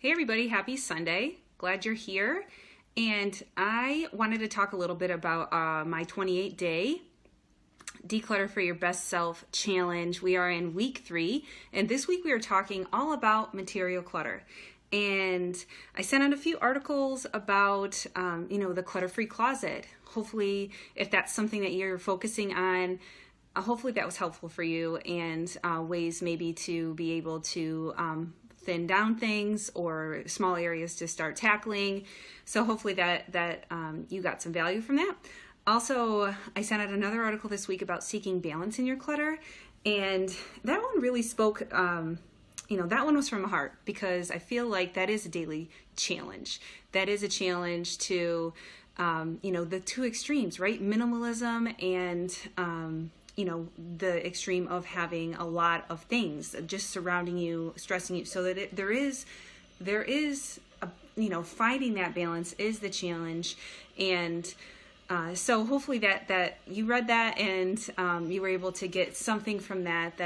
Hey everybody, happy Sunday. Glad you're here. And I wanted to talk a little bit about my 28-day Declutter for Your Best Self challenge. We are in week 3, and this week we are talking all about material clutter. And I sent out a few articles about, the clutter-free closet. Hopefully, if that's something that you're focusing on, hopefully that was helpful for you, and ways maybe to be able to thin down things or small areas to start tackling. So hopefully that you got some value from that. Also, I sent out another article this week about seeking balance in your clutter, and that one really spoke, that one was from the heart, because I feel like that is a daily challenge. That is a challenge to, the two extremes, right? Minimalism and, the extreme of having a lot of things just surrounding you, stressing you, so that there is finding that balance is the challenge. And so hopefully that you read that and you were able to get something from that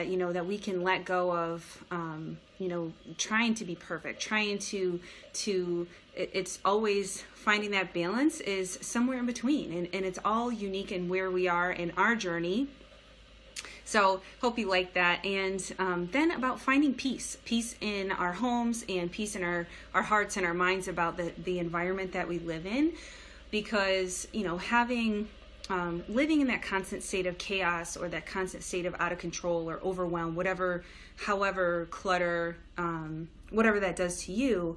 we can let go of, trying to be perfect, trying to it's always finding that balance is somewhere in between, and it's all unique in where we are in our journey. So hope you like that. And then about finding peace in our homes and peace in our hearts and our minds about the environment that we live in, because, having living in that constant state of chaos or that constant state of out of control or overwhelm, however clutter, whatever that does to you,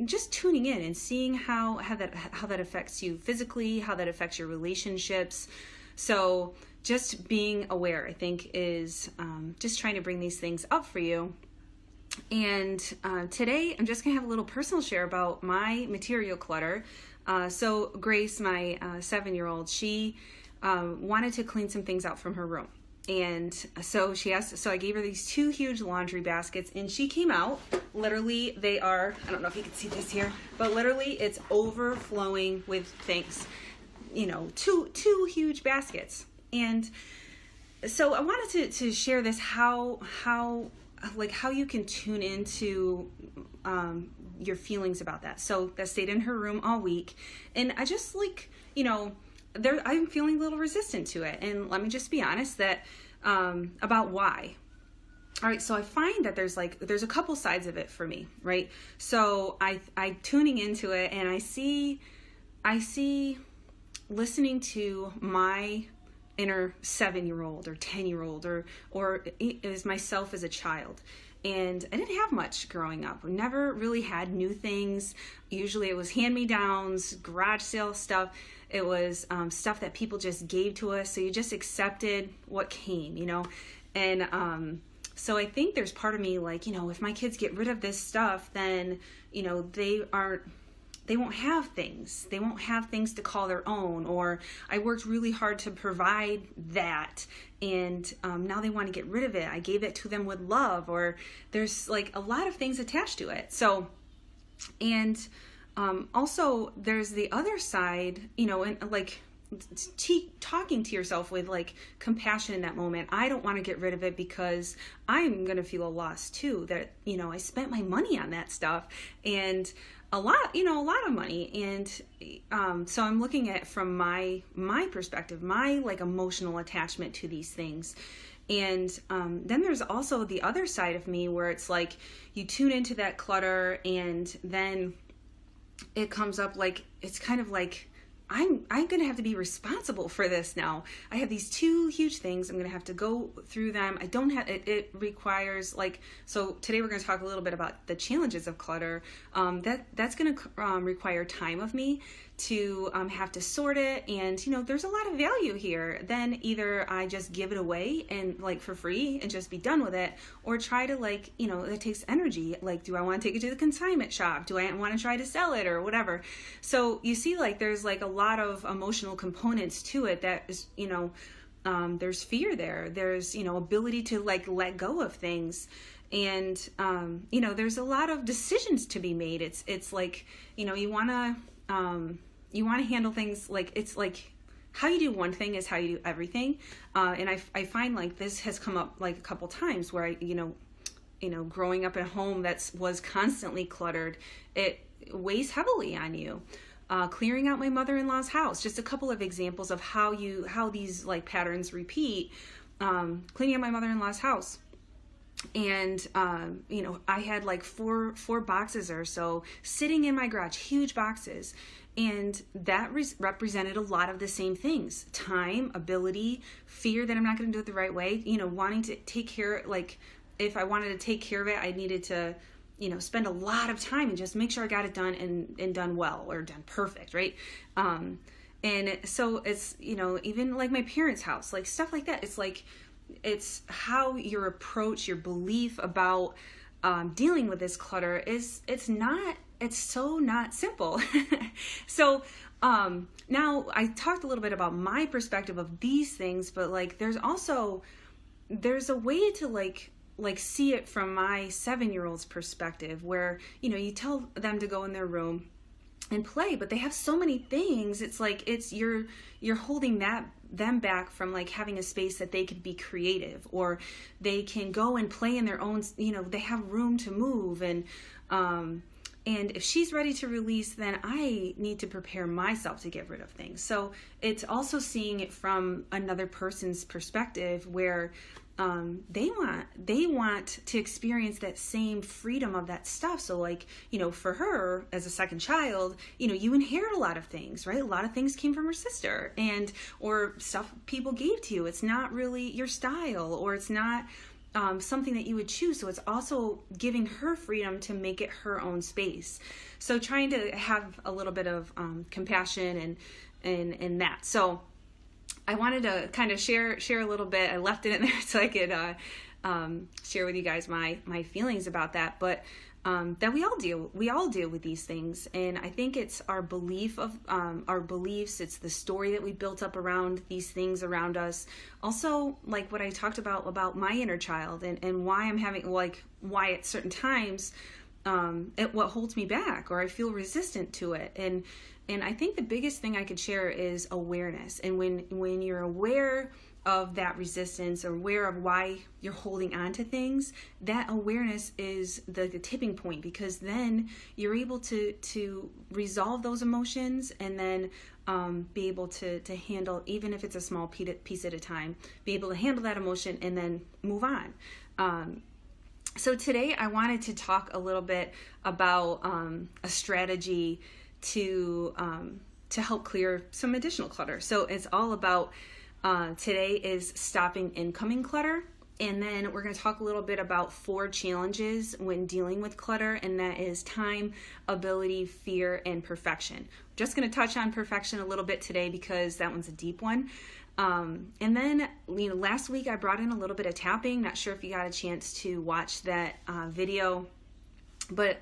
just tuning in and seeing how that affects you physically, how that affects your relationships. So just being aware, I think, is just trying to bring these things up for you. And today, I'm just going to have a little personal share about my material clutter. So Grace, my 7-year-old, she wanted to clean some things out from her room. And so I gave her these 2 huge laundry baskets, and she came out. Literally, they are, I don't know if you can see this here, but literally it's overflowing with things. 2 huge baskets. And so I wanted to share this, how you can tune into your feelings about that. So that stayed in her room all week, and I just I'm feeling a little resistant to it. And let me just be honest that about why. All right, so I find that there's a couple sides of it for me, right? So I tuning into it, and I see listening to my inner 7-year-old or 10-year-old or as myself as a child. And I didn't have much growing up. I never really had new things. Usually it was hand-me-downs, garage sale stuff. It was stuff that people just gave to us. So you just accepted what came, And so I think there's part of me if my kids get rid of this stuff, then, they won't have things. They won't have things to call their own, or I worked really hard to provide that, and now they want to get rid of it. I gave it to them with love, or there's a lot of things attached to it. So, and also there's the other side, and talking to yourself with compassion in that moment. I don't want to get rid of it because I'm going to feel a loss too, that, I spent my money on that stuff, and a lot of money. And so I'm looking at it from my perspective, my emotional attachment to these things. And then there's also the other side of me where it's you tune into that clutter, and then it comes up it's kind of I'm going to have to be responsible for this now. I have these 2 huge things. I'm going to have to go through them. I don't have, it requires so today we're going to talk a little bit about the challenges of clutter. That's going to require time of me to have to sort it. And, there's a lot of value here. Then either I just give it away and for free and just be done with it, or try to it takes energy. Do I want to take it to the consignment shop? Do I want to try to sell it or whatever? So you see, there's a lot of emotional components to it that is, there's fear there. There's, ability to let go of things. And, there's a lot of decisions to be made. It's you want to handle things how you do one thing is how you do everything. And I find this has come up a couple times where growing up in a home was constantly cluttered, it weighs heavily on you. Clearing out my mother-in-law's house, just a couple of examples of how these like patterns repeat. Cleaning out my mother-in-law's house. And, I had like four boxes or so sitting in my garage, huge boxes. And that represented a lot of the same things: time, ability, fear that I'm not going to do it the right way, wanting to take care, like if I wanted to take care of it, I needed to, spend a lot of time and just make sure I got it done and done well or done perfect. Right. And so it's, even like my parents' house, like stuff like that. It's like, it's how your approach, your belief about dealing with this clutter it's so not simple. So now I talked a little bit about my perspective of these things, but like there's a way to like see it from my 7-year-old's perspective, where you tell them to go in their room and play, but they have so many things. It's like you're holding them back from like having a space that they could be creative, or they can go and play in their own, they have room to move. And if she's ready to release, then I need to prepare myself to get rid of things. So it's also seeing it from another person's perspective, where they want to experience that same freedom of that stuff. So like, for her as a second child, you inherit a lot of things, right? A lot of things came from her sister or stuff people gave to you. It's not really your style, or it's not something that you would choose. So it's also giving her freedom to make it her own space. So trying to have a little bit of compassion and that. So I wanted to kind of share a little bit. I left it in there so I could share with you guys my feelings about that. But that we all deal with these things, and I think it's our belief of our beliefs. It's the story that we built up around these things around us. Also, like what I talked about my inner child and why I'm having why at certain times what holds me back, or I feel resistant to it. And I think the biggest thing I could share is awareness. And when you're aware of that resistance, or aware of why you're holding on to things, that awareness is the tipping point, because then you're able to resolve those emotions, and then be able to handle, even if it's a small piece at a time, be able to handle that emotion and then move on. So today I wanted to talk a little bit about a strategy to help clear some additional clutter. So it's all about, today is stopping incoming clutter. And then we're going to talk a little bit about 4 challenges when dealing with clutter, and that is time, ability, fear, and perfection. We're just going to touch on perfection a little bit today because that one's a deep one. And then, last week I brought in a little bit of tapping. Not sure if you got a chance to watch that video, but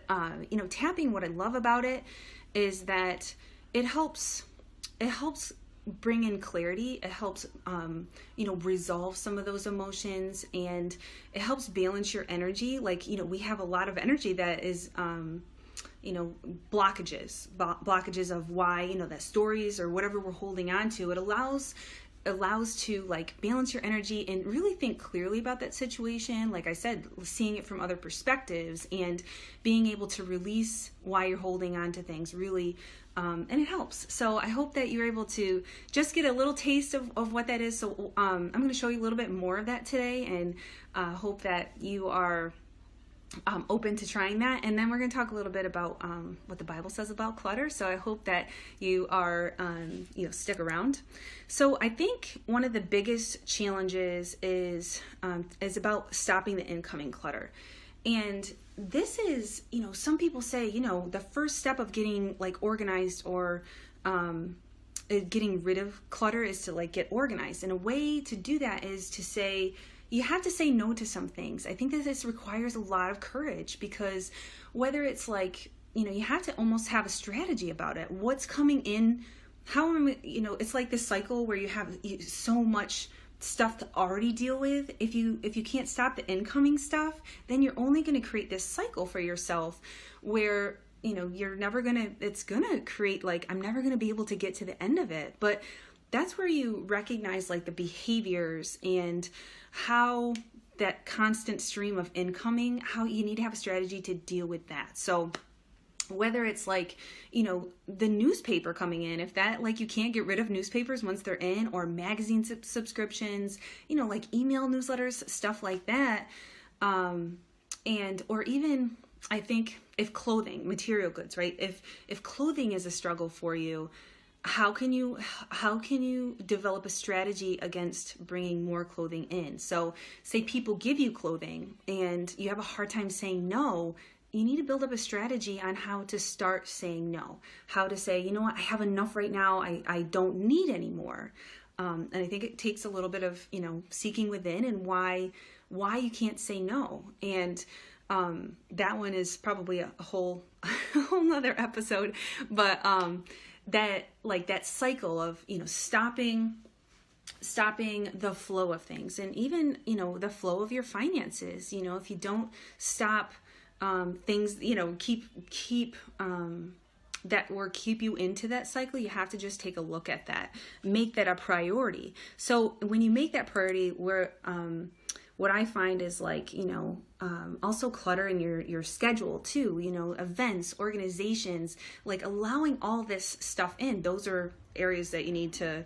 tapping, what I love about it is that it helps bring in clarity. It helps, resolve some of those emotions, and it helps balance your energy. Like, we have a lot of energy that is, blockages of why, that stories or whatever we're holding on to. It allows to like balance your energy and really think clearly about that situation. Like I said, seeing it from other perspectives and being able to release why you're holding on to things really, and it helps. So I hope that you're able to just get a little taste of what that is. So I'm going to show you a little bit more of that today, and hope that you are open to trying that. And then we're going to talk a little bit about what the Bible says about clutter. So I hope that you are, stick around. So I think one of the biggest challenges is about stopping the incoming clutter. And this is, some people say, the first step of getting like organized or getting rid of clutter is to like get organized. And a way to do that is to say, you have to say no to some things. I think that this requires a lot of courage, because whether it's like, you have to almost have a strategy about it. What's coming in? How am I, it's like this cycle where you have so much stuff to already deal with. If you can't stop the incoming stuff, then you're only going to create this cycle for yourself where, it's going to create like, I'm never going to be able to get to the end of it. But that's where you recognize like the behaviors and how that constant stream of incoming, how you need to have a strategy to deal with that. So whether it's like, the newspaper coming in, if that, like, you can't get rid of newspapers once they're in, or magazine subscriptions, like email newsletters, stuff like that. Or even, I think, if clothing, material goods, right? If clothing is a struggle for you, how can you develop a strategy against bringing more clothing in? So say people give you clothing and you have a hard time saying no. You need to build up a strategy on how to start saying no, how to say, you know what, I have enough right now. I don't need any more. And I think it takes a little bit of, seeking within and why you can't say no. And that one is probably a whole nother episode, but that cycle of, stopping the flow of things, and even, the flow of your finances. If you don't stop things, keep you into that cycle, you have to just take a look at that, make that a priority. So when you make that priority, what I find is like, also clutter in your schedule too, events, organizations, like allowing all this stuff in. Those are areas that you need to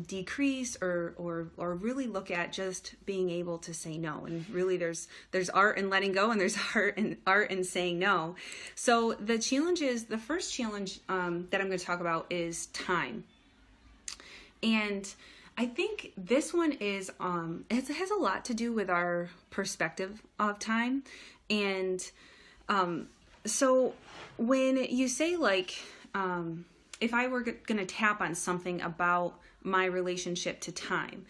decrease or really look at just being able to say no. And really there's art in letting go, and there's art in saying no. So the first challenge that I'm going to talk about is time. And I think this one is, it has a lot to do with our perspective of time. And so when you say, like, if I were going to tap on something about my relationship to time,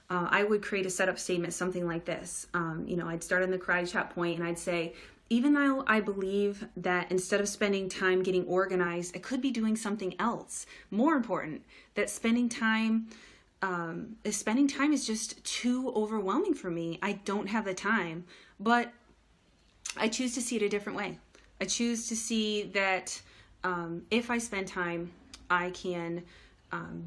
I would create a setup statement, something like this. I'd start in the karate chop point and I'd say, even though I believe that instead of spending time getting organized, I could be doing something else more important, that spending time is just too overwhelming for me. I don't have the time, but I choose to see it a different way. I choose to see that if I spend time, I can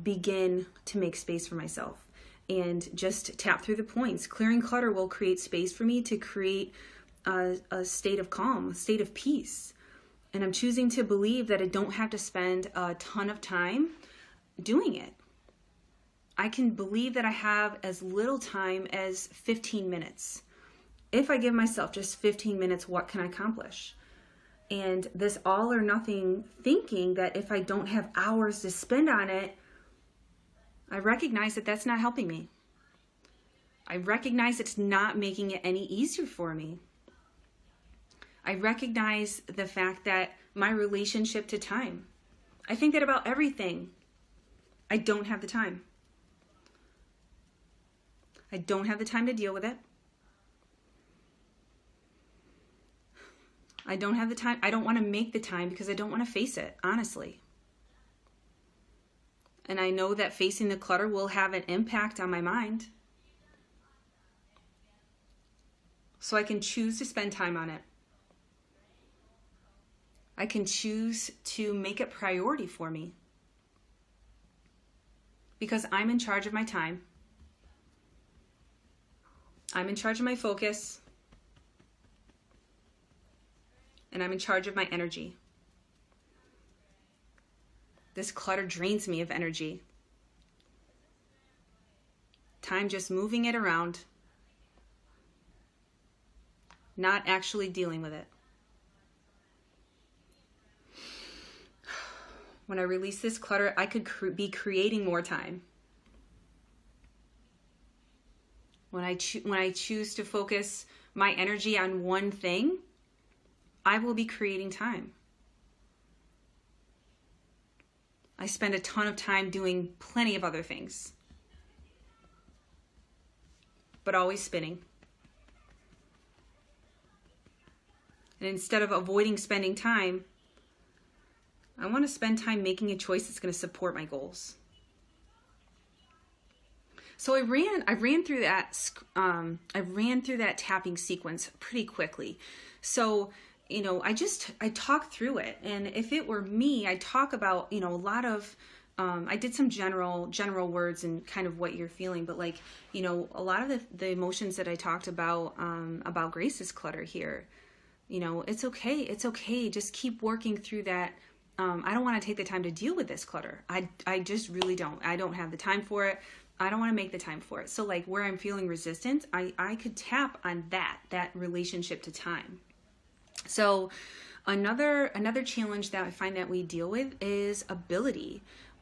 begin to make space for myself and just tap through the points. Clearing clutter will create space for me to create a state of calm, a state of peace. And I'm choosing to believe that I don't have to spend a ton of time doing it. I can believe that I have as little time as 15 minutes. If I give myself just 15 minutes, what can I accomplish? And this all or nothing thinking that if I don't have hours to spend on it, I recognize that that's not helping me. I recognize it's not making it any easier for me. I recognize the fact that my relationship to time, I think that about everything. I don't have the time. I don't have the time to deal with it. I don't have the time. I don't want to make the time because I don't want to face it, honestly. And I know that facing the clutter will have an impact on my mind. So I can choose to spend time on it. I can choose to make it priority for me. Because I'm in charge of my time. I'm in charge of my focus. And I'm in charge of my energy. This clutter drains me of energy. Time just moving it around, not actually dealing with it. When I release this clutter, I could be creating more time. When I choose to focus my energy on one thing, I will be creating time. I spend a ton of time doing plenty of other things, but always spinning. And instead of avoiding spending time, I want to spend time making a choice that's going to support my goals. So I ran through that tapping sequence pretty quickly. So, I talk through it. And if it were me, I talk about, a lot of I did some general words and kind of what you're feeling, but like, a lot of the emotions that I talked about Grace's clutter here, it's okay. It's okay. Just keep working through that. I don't want to take the time to deal with this clutter. I just really don't. I don't have the time for it. I don't want to make the time for it. So like where I'm feeling resistance, I could tap on that relationship to time. So another challenge that I find that we deal with is ability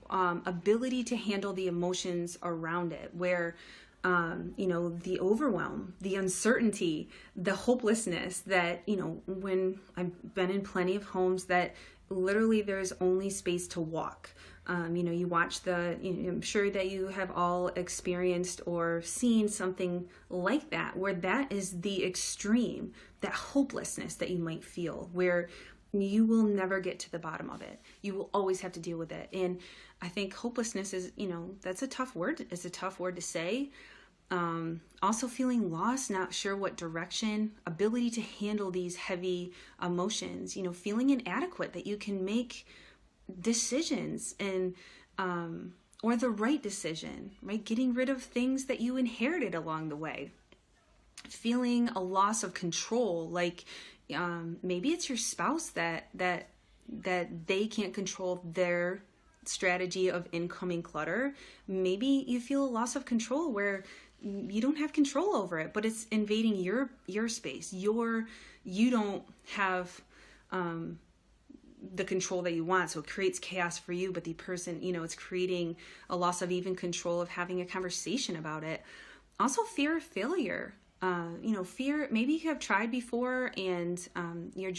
to handle the emotions around it, where the overwhelm, the uncertainty, the hopelessness that, when I've been in plenty of homes that literally there's only space to walk. You watch I'm sure that you have all experienced or seen something like that, where that is the extreme, that hopelessness that you might feel, where you will never get to the bottom of it. You will always have to deal with it. And I think hopelessness is, that's a tough word. It's a tough word to say. Also feeling lost, not sure what direction, ability to handle these heavy emotions, feeling inadequate, that you can make decisions and, or the right decision, right? Getting rid of things that you inherited along the way. Feeling a loss of control, like, maybe it's your spouse that they can't control their strategy of incoming clutter. Maybe you feel a loss of control where you don't have control over it, but it's invading your space. You don't have the control that you want, so it creates chaos for you, but the person, it's creating a loss of even control of having a conversation about it. Also fear of failure. Fear, maybe you have tried before and you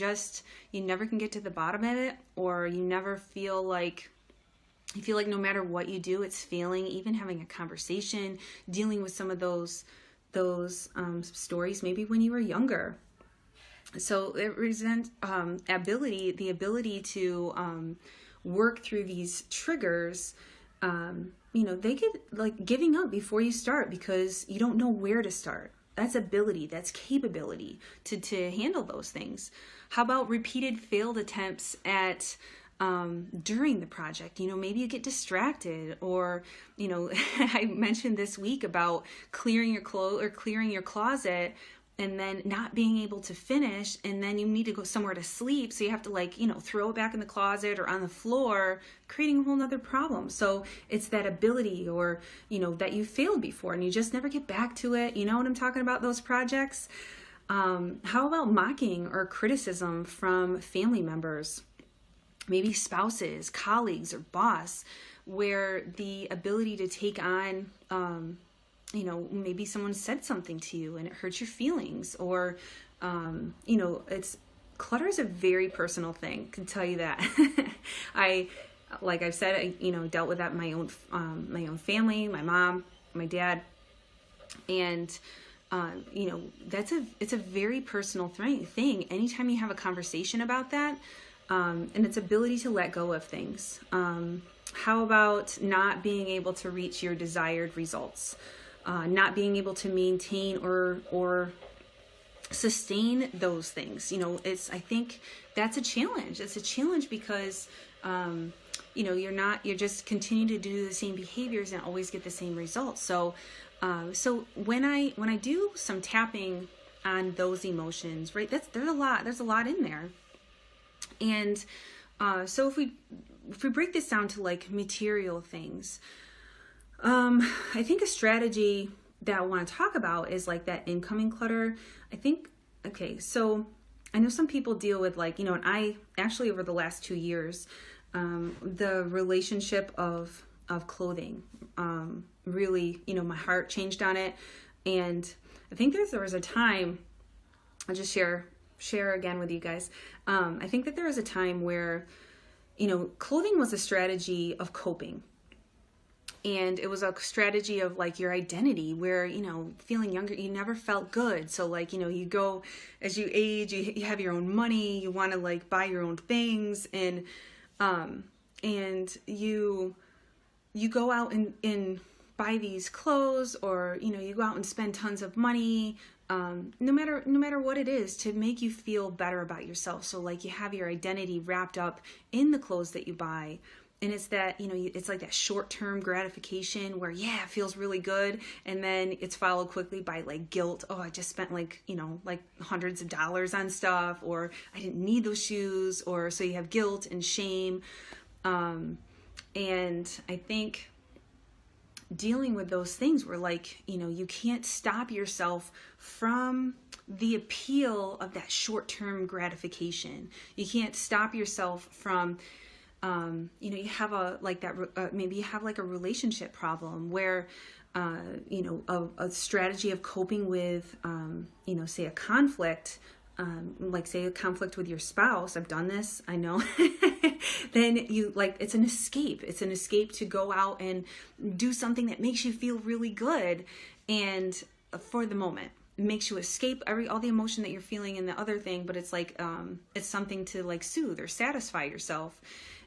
never can get to the bottom of it, or you never feel like, no matter what you do, it's failing. Even having a conversation, dealing with some of those stories, maybe when you were younger. So it resents the ability to work through these triggers. They could like giving up before you start because you don't know where to start. That's ability, that's capability to handle those things. How about repeated failed attempts at during the project? Maybe you get distracted, or I mentioned this week about clearing your closet and then not being able to finish, and then you need to go somewhere to sleep, so you have to throw it back in the closet or on the floor, creating a whole nother problem. So it's that ability, or that you failed before and you just never get back to it. You know what I'm talking about, those projects. How about mocking or criticism from family members, maybe spouses, colleagues, or boss, where the ability to take on maybe someone said something to you and it hurts your feelings, or, clutter is a very personal thing, I can tell you that. Like I've said, dealt with that in my own family, my mom, my dad, and, it's a very personal thing. Anytime you have a conversation about that, and its ability to let go of things. How about not being able to reach your desired results? Not being able to maintain or sustain those things. I think that's a challenge. It's a challenge because, you're just continue to do the same behaviors and always get the same results. So when I do some tapping on those emotions, right, there's a lot in there. And, so if we break this down to like material things, I think a strategy that I want to talk about is like that incoming clutter. So I know some people deal with and I actually over the last 2 years, the relationship of clothing, really, my heart changed on it. And I think there was a time, I'll just share again with you guys. I think that there was a time where, clothing was a strategy of coping. And it was a strategy of your identity where, feeling younger, you never felt good. So you go, as you age, you have your own money, you want to buy your own things. And you go out and buy these clothes, or, you go out and spend tons of money, no matter what it is, to make you feel better about yourself. So you have your identity wrapped up in the clothes that you buy. And it's that, it's like that short-term gratification where, yeah, it feels really good. And then it's followed quickly by like guilt. Oh, I just spent like hundreds of dollars on stuff, or I didn't need those shoes. Or so you have guilt and shame. And I think dealing with those things where like, you can't stop yourself from the appeal of that short-term gratification. You can't stop yourself from, you have maybe you have like a relationship problem where, a strategy of coping with, say a conflict, like say a conflict with your spouse. I've done this, I know. Then it's an escape. It's an escape to go out and do something that makes you feel really good. And for the moment, it makes you escape all the emotion that you're feeling and the other thing, but it's like, it's something to like soothe or satisfy yourself.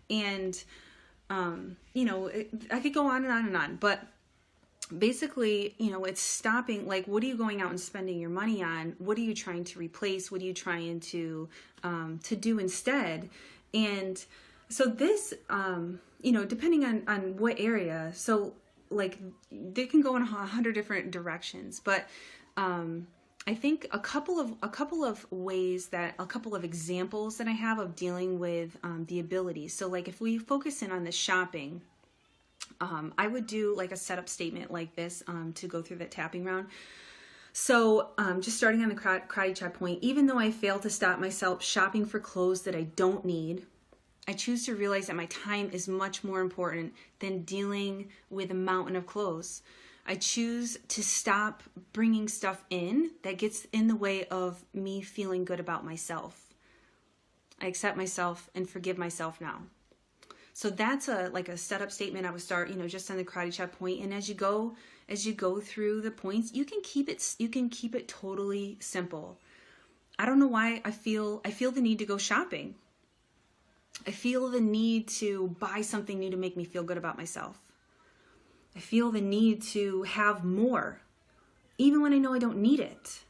And, I could go on and on and on, but basically, it's stopping, like, what are you going out and spending your money on? What are you trying to replace? What are you trying to do instead? And so this, depending on what area, so like they can go in 100 different directions, but, I think a couple of examples that I have of dealing with the abilities. So like if we focus in on the shopping, I would do like a setup statement like this to go through that tapping round. So just starting on the karate chop point, even though I fail to stop myself shopping for clothes that I don't need, I choose to realize that my time is much more important than dealing with a mountain of clothes. I choose to stop bringing stuff in that gets in the way of me feeling good about myself. I accept myself and forgive myself now. So that's a setup statement. I would start, just on the karate chop point. And as you go through the points, you can keep it totally simple. I don't know why I feel the need to go shopping. I feel the need to buy something new to make me feel good about myself. I feel the need to have more, even when I know I don't need it.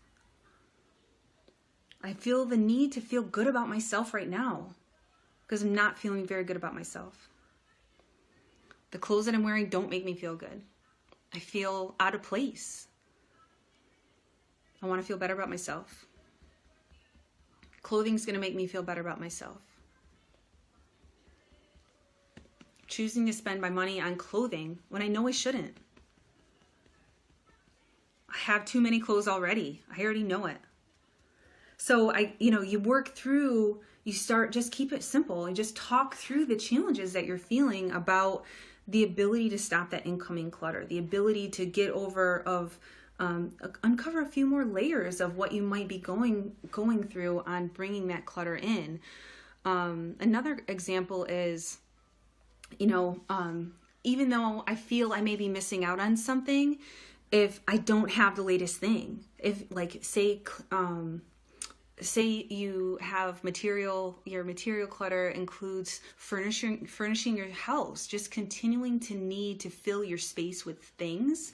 I feel the need to feel good about myself right now because I'm not feeling very good about myself. The clothes that I'm wearing don't make me feel good. I feel out of place. I want to feel better about myself. Clothing's going to make me feel better about myself. Choosing to spend my money on clothing when I know I shouldn't. I have too many clothes already. I already know it. So you work through, just keep it simple and just talk through the challenges that you're feeling about the ability to stop that incoming clutter, the ability to get over uncover a few more layers of what you might be going through on bringing that clutter in. Another example is, even though I feel I may be missing out on something, if I don't have the latest thing, if like, say you have your material clutter includes furnishing your house, just continuing to need to fill your space with things.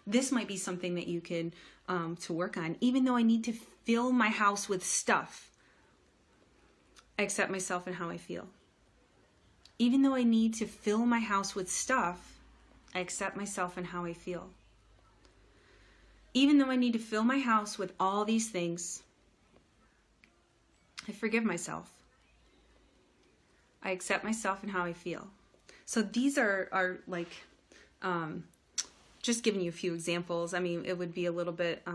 This might be something that you can, to work on. Even though I need to fill my house with stuff, I accept myself and how I feel. Even though I need to fill my house with stuff, I accept myself and how I feel. Even though I need to fill my house with all these things, I forgive myself. I accept myself and how I feel. So these are like, just giving you a few examples. I mean, it would be a little bit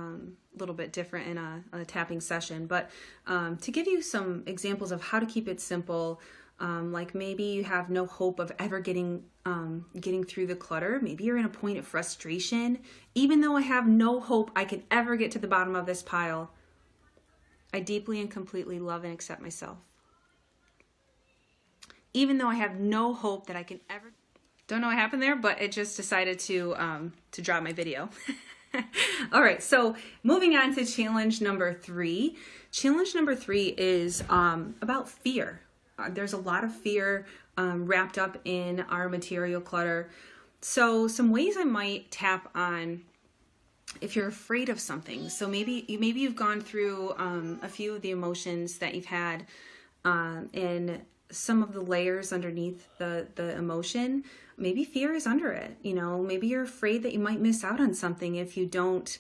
different in a tapping session, but to give you some examples of how to keep it simple. Like maybe you have no hope of ever getting through the clutter. Maybe you're in a point of frustration. Even though I have no hope I can ever get to the bottom of this pile, I deeply and completely love and accept myself. Even though I have no hope that I can ever... Don't know what happened there, but it just decided to drop my video. All right, so moving on to challenge number 3. Challenge number 3 is about fear. There's a lot of fear wrapped up in our material clutter. So some ways I might tap on if you're afraid of something. So maybe you've gone through a few of the emotions that you've had, and some of the layers underneath the emotion, maybe fear is under it. You know, maybe you're afraid that you might miss out on something if you don't,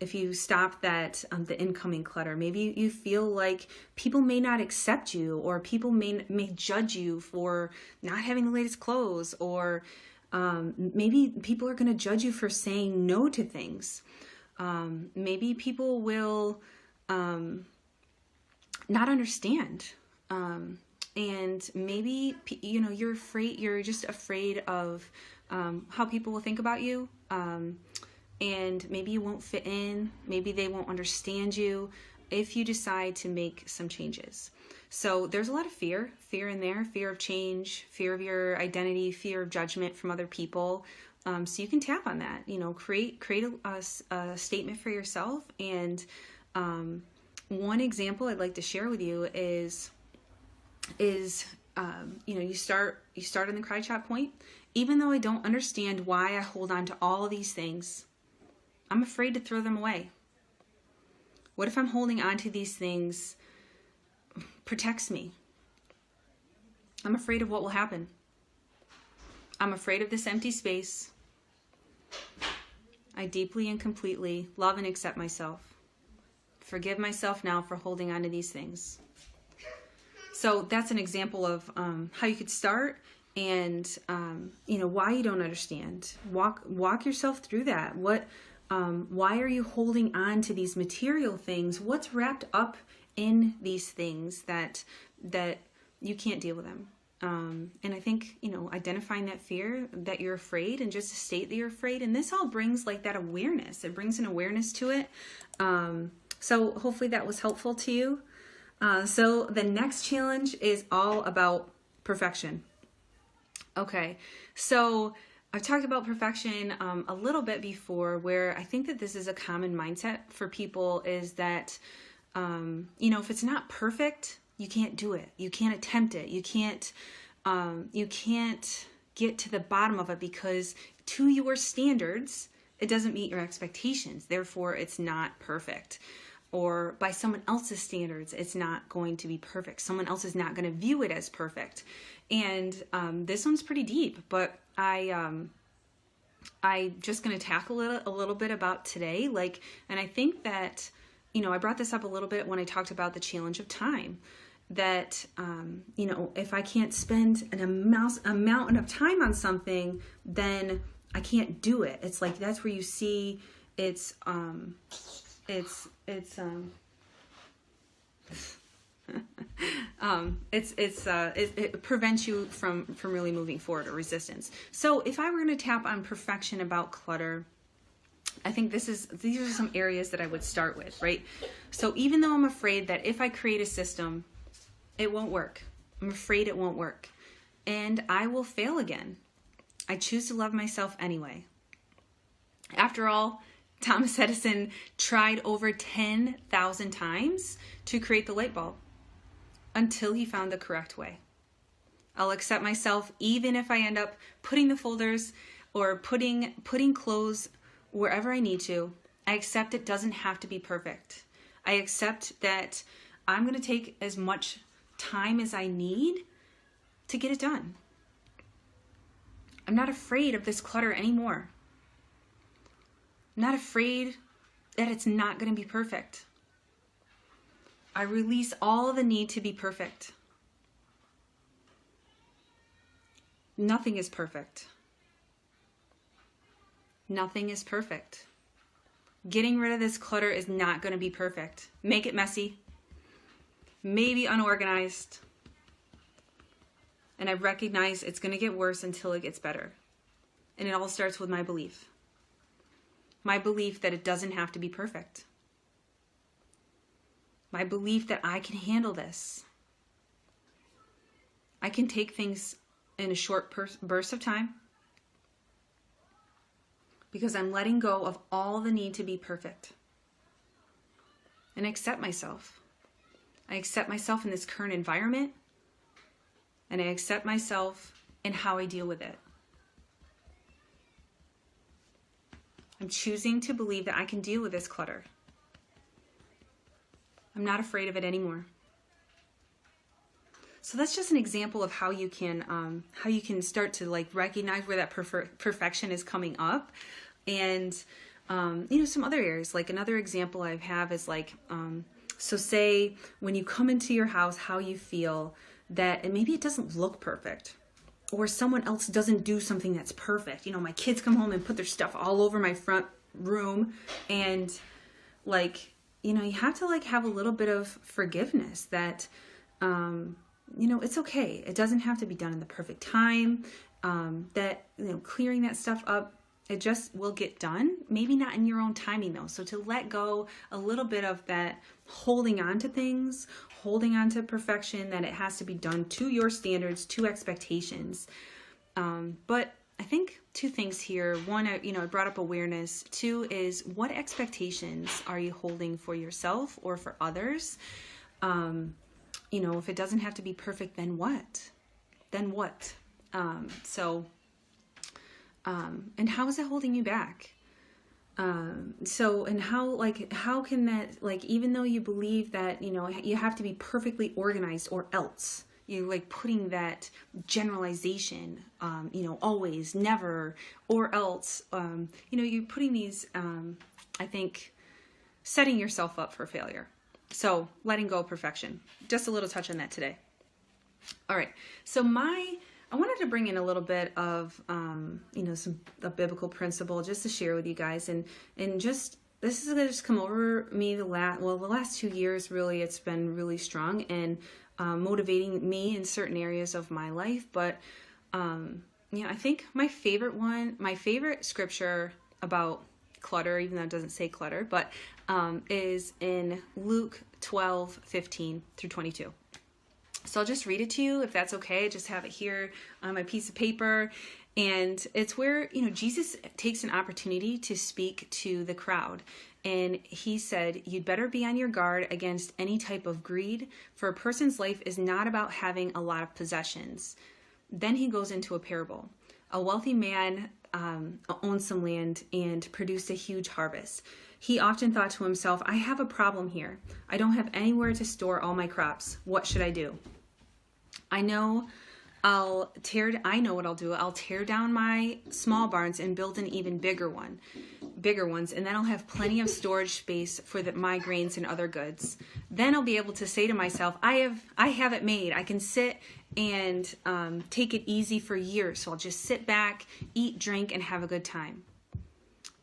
if you stop that, the incoming clutter. Maybe you feel like people may not accept you, or people may judge you for not having the latest clothes, or maybe people are going to judge you for saying no to things. Maybe people will not understand. And maybe, you know, you're just afraid of how people will think about you. And maybe you won't fit in. Maybe they won't understand you if you decide to make some changes. So there's a lot of fear in there, fear of change, fear of your identity, fear of judgment from other people. So you can tap on that, you know, create a statement for yourself. And one example I'd like to share with you is you know, you start on the cry chat point. Even though I don't understand why I hold on to all of these things, I'm afraid to throw them away. What if I'm holding on to these things protects me? I'm afraid of what will happen. I'm afraid of this empty space. I deeply and completely love and accept myself. Forgive myself now for holding on to these things. So that's an example of how you could start, and you know, why you don't understand. Walk yourself through that. Why are you holding on to these material things? What's wrapped up in these things that you can't deal with them? And I think, you know, identifying that fear, that you're afraid, and just to state that you're afraid. And this all brings like that awareness. It brings an awareness to it. So hopefully that was helpful to you. So the next challenge is all about perfection. Okay, so I've talked about perfection a little bit before, where I think that this is a common mindset for people, is that, you know, if it's not perfect, you can't do it. You can't attempt it. You can't get to the bottom of it, because to your standards, it doesn't meet your expectations. Therefore, it's not perfect. Or by someone else's standards, it's not going to be perfect. Someone else is not going to view it as perfect. And this one's pretty deep, but I just going to tackle it a little bit about today. And I think that, you know, I brought this up a little bit when I talked about the challenge of time. That, you know, if I can't spend an amount of time on something, then I can't do it. It's like, that's where you see it prevents you from really moving forward, or resistance. So if I were going to tap on perfection about clutter, I think these are some areas that I would start with, right? So even though I'm afraid that if I create a system, it won't work. I'm afraid it won't work. And I will fail again. I choose to love myself anyway. After all, Thomas Edison tried over 10,000 times to create the light bulb until he found the correct way. I'll accept myself even if I end up putting the folders or putting clothes wherever I need to. I accept it doesn't have to be perfect. I accept that I'm going to take as much time as I need to get it done. I'm not afraid of this clutter anymore. I'm not afraid that it's not going to be perfect. I release all the need to be perfect. Nothing is perfect. Nothing is perfect. Getting rid of this clutter is not going to be perfect. Make it messy. Maybe unorganized. And I recognize it's going to get worse until it gets better. And it all starts with my belief. My belief that it doesn't have to be perfect. My belief that I can handle this. I can take things in a short burst of time, because I'm letting go of all the need to be perfect. And I accept myself. I accept myself in this current environment, and I accept myself in how I deal with it. I'm choosing to believe that I can deal with this clutter. I'm not afraid of it anymore. So that's just an example of how you can start to like recognize where that perfection is coming up. And some other areas, like another example I have is like, so say when you come into your house, how you feel that, and maybe it doesn't look perfect, or someone else doesn't do something that's perfect. My kids come home and put their stuff all over my front room, and like, you have to like have a little bit of forgiveness that, it's okay. It doesn't have to be done in the perfect time. That, clearing that stuff up, it just will get done. Maybe not in your own timing though. So to let go a little bit of that holding on to things, holding on to perfection, that it has to be done to your standards, to expectations. But I think two things here. One, I brought up awareness. Two is, what expectations are you holding for yourself or for others? If it doesn't have to be perfect, then what? And how is it holding you back? And how can that, like, even though you believe that, you have to be perfectly organized or else, you're like putting that generalization, always, never, or else, you're putting these, I think, setting yourself up for failure. So letting go of perfection. Just a little touch on that today. All right. So I wanted to bring in a little bit of, a biblical principle just to share with you guys. And just, this is going to just come over me the last 2 years, really, it's been really strong and motivating me in certain areas of my life. But, I think my favorite scripture about clutter, even though it doesn't say clutter, but is in Luke 12:15-22. So I'll just read it to you if that's okay. I just have it here on my piece of paper. And it's where, Jesus takes an opportunity to speak to the crowd. And he said, "You'd better be on your guard against any type of greed, for a person's life is not about having a lot of possessions." Then he goes into a parable. A wealthy man owned some land and produced a huge harvest. He often thought to himself, "I have a problem here. I don't have anywhere to store all my crops. What should I do? I know what I'll do. I'll tear down my small barns and build an even bigger ones, and then I'll have plenty of storage space for my grains and other goods. Then I'll be able to say to myself, I have it made. I can sit and take it easy for years. So I'll just sit back, eat, drink, and have a good time."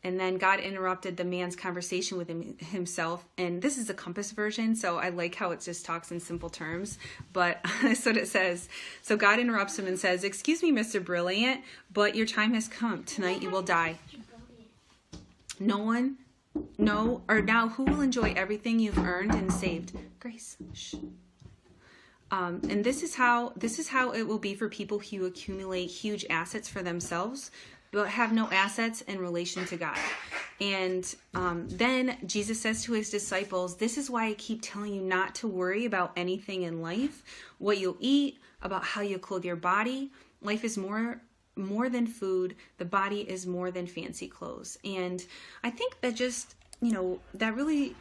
And then God interrupted the man's conversation with himself. And this is a Compass version, so I like how it just talks in simple terms. But that's what it says. So God interrupts him and says, "Excuse me, Mr. Brilliant, but your time has come. Tonight you will die. Now who will enjoy everything you've earned and saved?" Grace, shh. And this is how it will be for people who accumulate huge assets for themselves, but have no assets in relation to God. And then Jesus says to his disciples, "This is why I keep telling you not to worry about anything in life, what you'll eat, about how you clothe your body. Life is more than food. The body is more than fancy clothes." And I think that just, that really,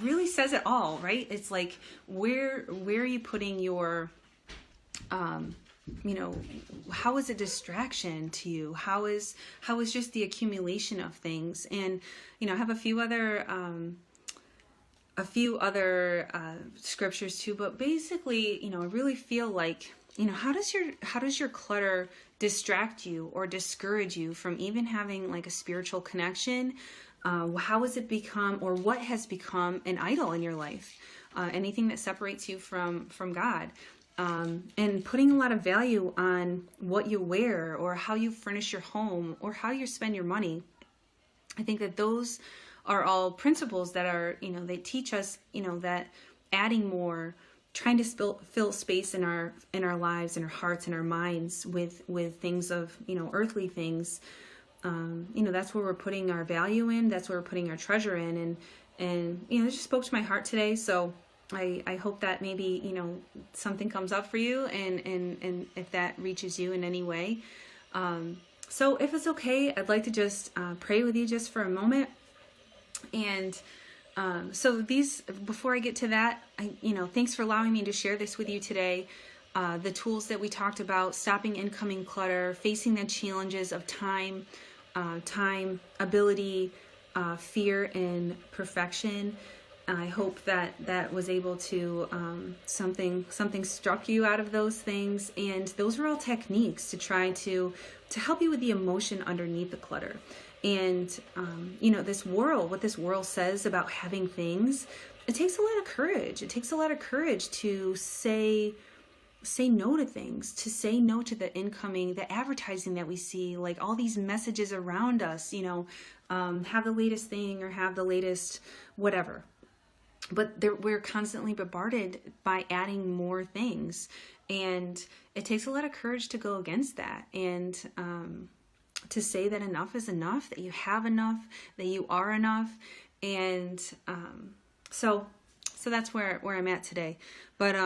really says it all, right? It's like, where are you putting your, how is a distraction to you? How is just the accumulation of things? And, I have a few other scriptures too, but basically, I really feel like, how does your clutter distract you or discourage you from even having like a spiritual connection? How has it become, or what has become an idol in your life? Anything that separates you from God. And putting a lot of value on what you wear or how you furnish your home or how you spend your money. I think that those are all principles that are, they teach us, that adding more, trying to fill space in our lives, in our hearts, in our minds with things of, earthly things. That's where we're putting our value in. That's where we're putting our treasure in. And it just spoke to my heart today. So I hope that maybe, something comes up for you and if that reaches you in any way. So if it's okay, I'd like to just pray with you just for a moment. And So before I get to that, thanks for allowing me to share this with you today. The tools that we talked about, stopping incoming clutter, facing the challenges of time, ability, fear, and perfection. I hope that was able to, something struck you out of those things. And those are all techniques to try to help you with the emotion underneath the clutter. And, what this world says about having things, it takes a lot of courage. It takes a lot of courage to say no to things, to say no to the advertising that we see, like all these messages around us, have the latest thing or have the latest whatever. But we're constantly bombarded by adding more things. And it takes a lot of courage to go against that. And to say that enough is enough, that you have enough, that you are enough. And so that's where I'm at today. But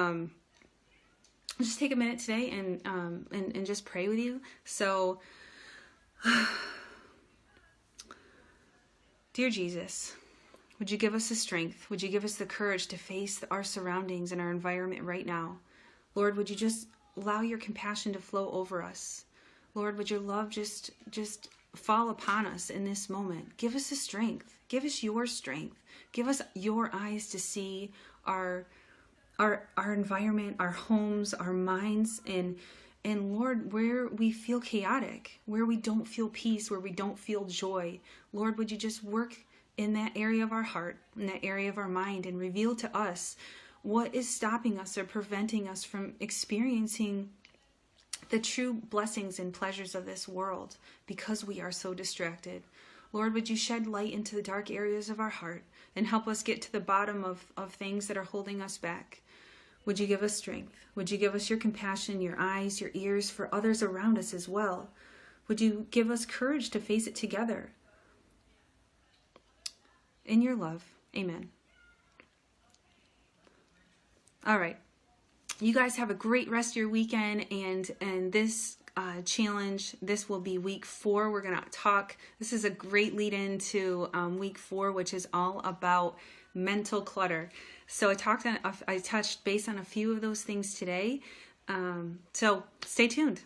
just take a minute today and just pray with you. So, dear Jesus, would you give us the strength? Would you give us the courage to face our surroundings and our environment right now? Lord, would you just allow your compassion to flow over us? Lord, would your love just fall upon us in this moment? Give us the strength. Give us your strength. Give us your eyes to see our environment, our homes, our minds, and Lord, where we feel chaotic, where we don't feel peace, where we don't feel joy. Lord, would you just work in that area of our heart, in that area of our mind, and reveal to us what is stopping us or preventing us from experiencing the true blessings and pleasures of this world because we are so distracted. Lord, would you shed light into the dark areas of our heart and help us get to the bottom of things that are holding us back? Would you give us strength? Would you give us your compassion, your eyes, your ears for others around us as well? Would you give us courage to face it together? In your love, amen. All right. You guys have a great rest of your weekend, and this challenge, this will be week 4. We're going to talk. This is a great lead into week 4, which is all about mental clutter. So I touched base on a few of those things today. So stay tuned.